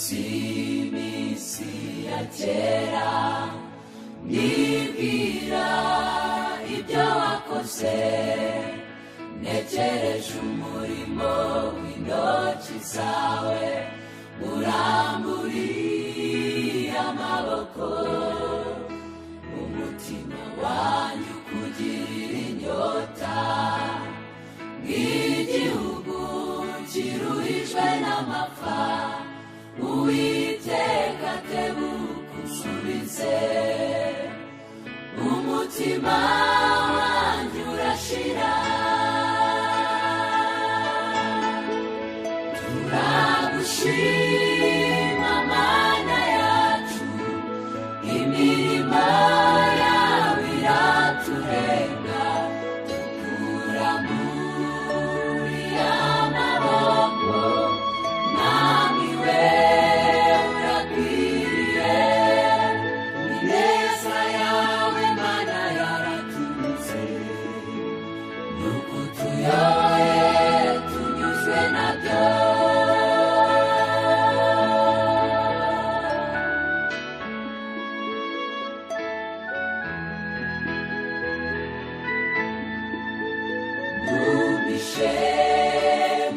imisi ya kera nibwira ibyo wakoze nekereje umurimo w'intoki zawe uramburiye amaboko umutima wanyu kugirira inyota nk'igihugu kiruhijwe n'amapfa Uwiteka tebuka usubize umutima wanjye urashira turagushima Mana yacu imirimo yawe iraturenga tukuramburiye amaboko Mwami we urakwiriye ineza yawe Mana yaratunyuze nuko tuyoye tunyuzwe nabyo Numishe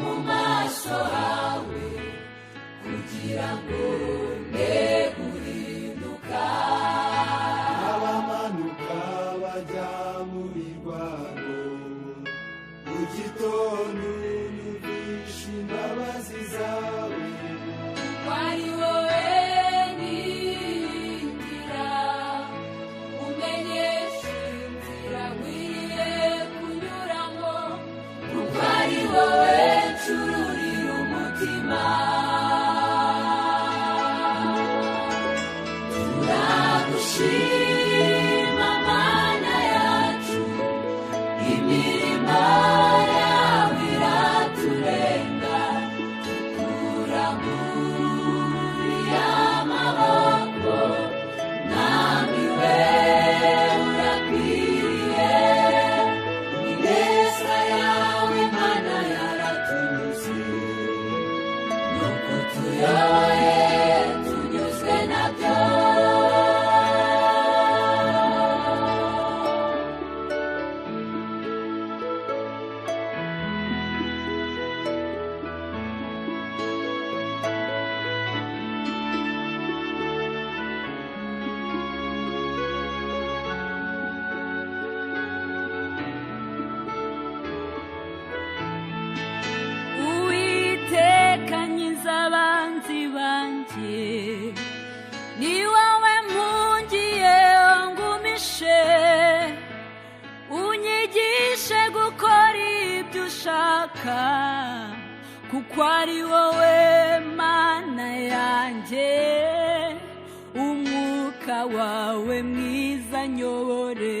mu maso hawe kugira ngo guhinduka abamanuka bajya mu mirwano mu gitondo numvishe imbabazi zawe wari wowe niringira umenyesha inzira nkwiriye kunyuramo kuko ari wowe ncururira umutima turagushima Mana yacu imirimo yawe iraturenga tukuramburiye amaboko Mwami we urakwiriye ineza yawe Mana yaratunyuze nuko tuyoye tunyuzwe nabyo Uwiteka nkiza abanzi banjye ni wowe mpungiye ngumishe unyigishe gukora ibyo ushaka kuko ari wowe Mana yanjye umwuka wawe mwiza nyobore